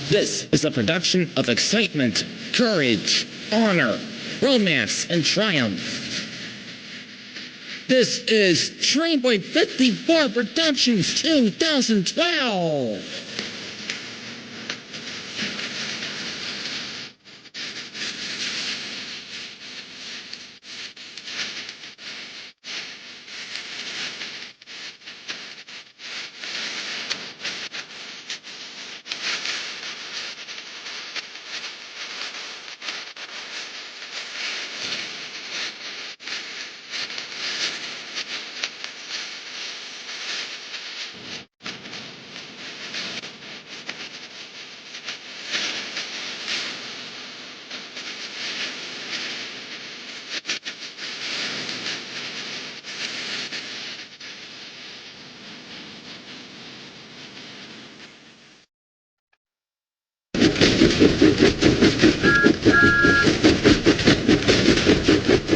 This is a production of excitement, courage, honor, romance, and triumph. This is Trainboy54 Productions 2012!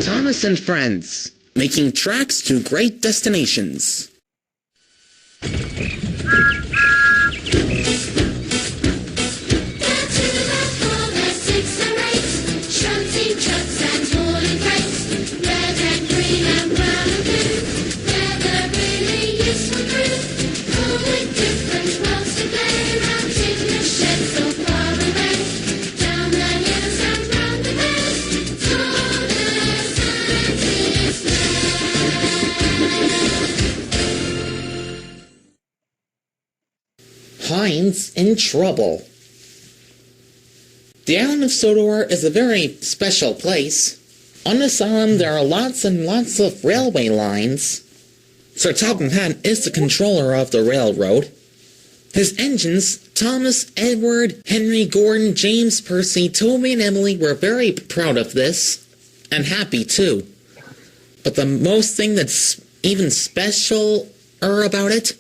Thomas and Friends, making tracks to great destinations. Heinz In Trouble. The island of Sodor is a very special place. On this island there are lots and lots of railway lines. Sir Topham Hatt is the controller of the railroad. His engines, Thomas, Edward, Henry, Gordon, James, Percy, Tomy, and Emily were very proud of this, and happy too. But the most thing that's even specialer about it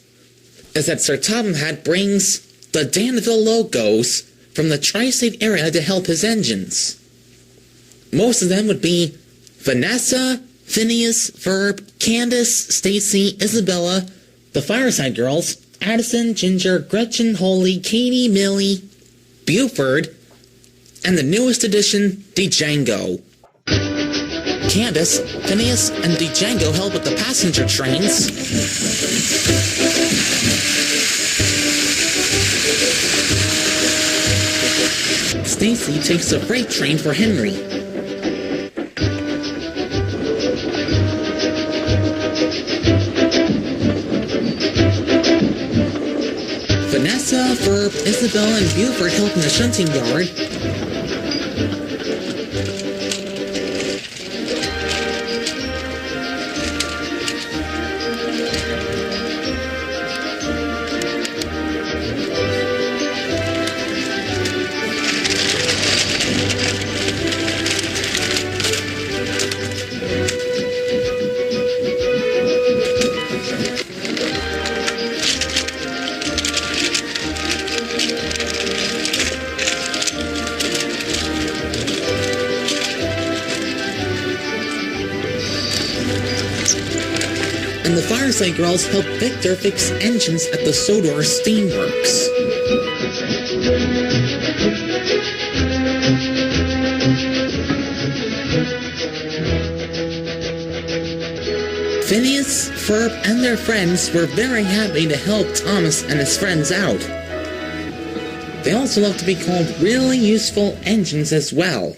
is that Sir Topham Hatt brings the Danville logos from the tri-state area to help his engines. Most of them would be Vanessa, Phineas, Verb, Candace, Stacy, Isabella, the Fireside Girls, Addison, Ginger, Gretchen, Holly, Katie, Millie, Buford, and the newest addition, Django. Candace, Phineas, and Django help with the passenger trains. Stacy takes the freight train for Henry. Vanessa, Verb, Isabel, and Buford help in the shunting yard. And the Fireside Girls help Victor fix engines at the Sodor Steamworks. Phineas, Ferb, and their friends were very happy to help Thomas and his friends out. They also love to be called really useful engines as well.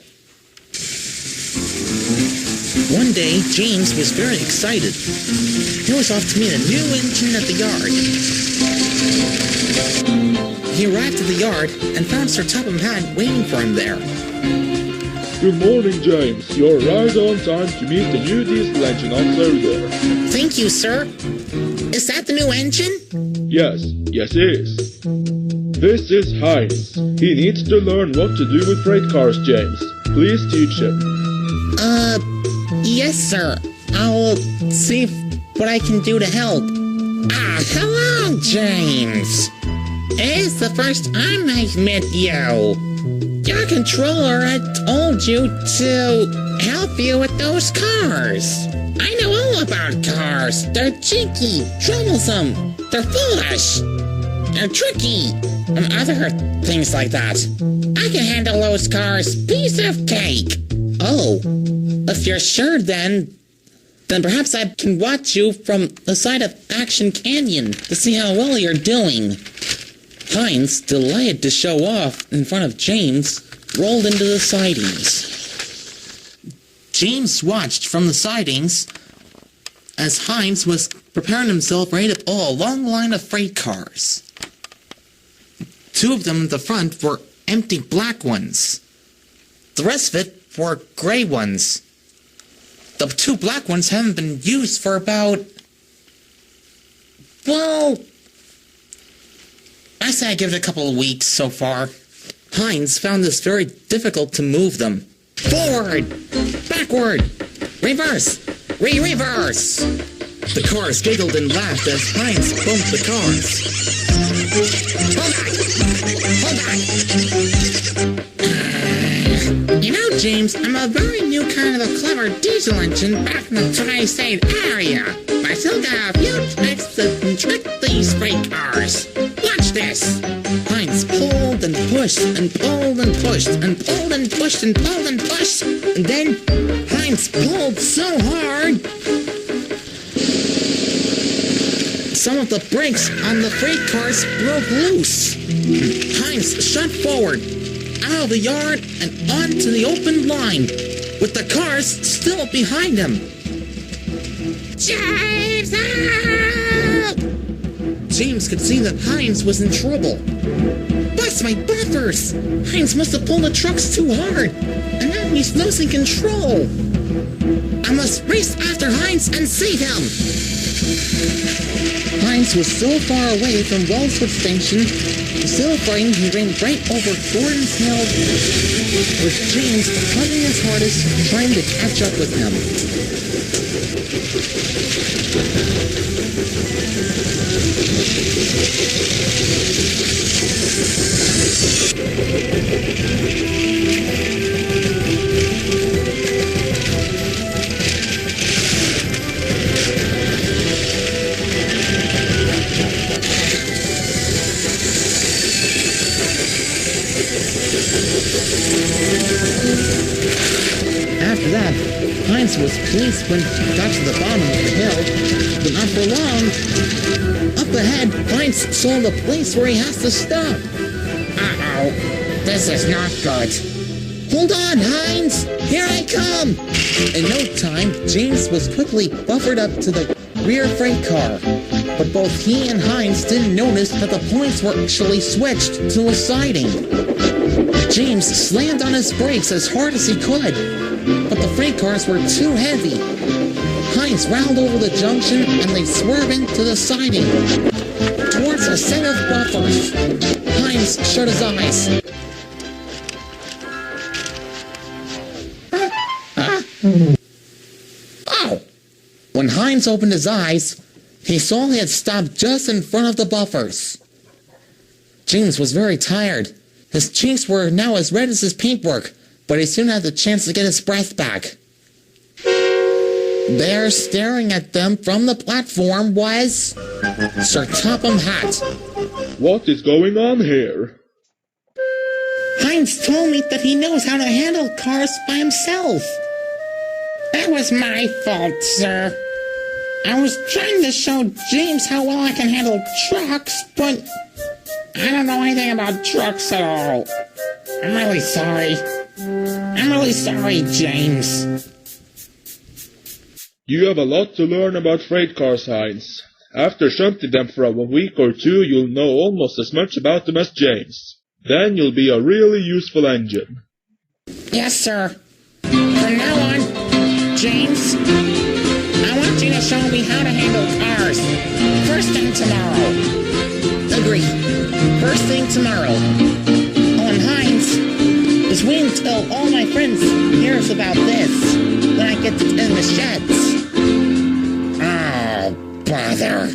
One day, James was very excited. He was off to meet a new engine at the yard. He arrived at the yard and found Sir Topham Hatt waiting for him there. Good morning, James. You're right on time to meet the new diesel engine on Sodor. Thank you, sir. Is that the new engine? Yes it is. This is Heinz. He needs to learn what to do with freight cars, James. Please teach him. Yes, sir. I'll see what I can do to help. Hello, James. It's the first time I've met you. Your controller had told you to help you with those cars. I know all about cars. They're cheeky, troublesome, they're foolish. tricky, and other things like that. I can handle those cars, piece of cake. Oh, if you're sure then perhaps I can watch you from the side of Action Canyon to see how well you're doing. Heinz, delighted to show off in front of James, rolled into the sidings. James watched from the sidings as Heinz was preparing himself ready to pull a long line of freight cars. 2 of them in the front were empty black ones. The rest of it were gray ones. The 2 black ones haven't been used for about, well, I say I give it a couple of weeks so far. Heinz found this very difficult to move them. Forward! Backward! Reverse! Reverse! The cars giggled and laughed as Heinz bumped the cars. Hold back! Hold back! You know, James, I'm a very new kind of a clever diesel engine back in the tri-state area. I still got a few tricks that can trick these freight cars. Watch this! Heinz pulled and pushed and pulled and pushed and pulled and pushed and pulled and pushed. And then Heinz pulled so hard, some of the brakes on the freight cars broke loose. Heinz shot forward, out of the yard and onto the open line, with the cars still behind him. James, help! James could see that Heinz was in trouble. Bless my buffers! Heinz must have pulled the trucks too hard, and now he's losing control. I must race after Heinz and save him! Heinz was so far away from Wellswood Station, so frightened he ran right over Gordon's Hill, with James hunting his hardest, trying to catch up with him. After that, Heinz was pleased when he got to the bottom of the hill, but not for long. Up ahead, Heinz saw the place where he has to stop. Uh-oh, this is not good. Hold on, Heinz! Here I come! In no time, James was quickly buffered up to the rear freight car, but both he and Heinz didn't notice that the points were actually switched to a siding. James slammed on his brakes as hard as he could, but the freight cars were too heavy. Heinz rounded over the junction and they swerved into the siding, towards a set of buffers. Heinz shut his eyes. Oh! When Heinz opened his eyes, he saw he had stopped just in front of the buffers. James was very tired. His cheeks were now as red as his paintwork, but he soon had the chance to get his breath back. There, staring at them from the platform, was Sir Topham Hatt. What is going on here? Heinz told me that he knows how to handle cars by himself. That was my fault, sir. I was trying to show James how well I can handle trucks, but I don't know anything about trucks at all. I'm really sorry. I'm really sorry, James. You have a lot to learn about freight cars, Heinz. After shunting them for a week or 2, you'll know almost as much about them as James. Then you'll be a really useful engine. Yes, sir. From now on, James, I want you to show me how to handle cars. First thing tomorrow. Agreed. First thing tomorrow. Oh, and Heinz, just wait until all my friends hears about this when I get in the sheds. Oh, bother.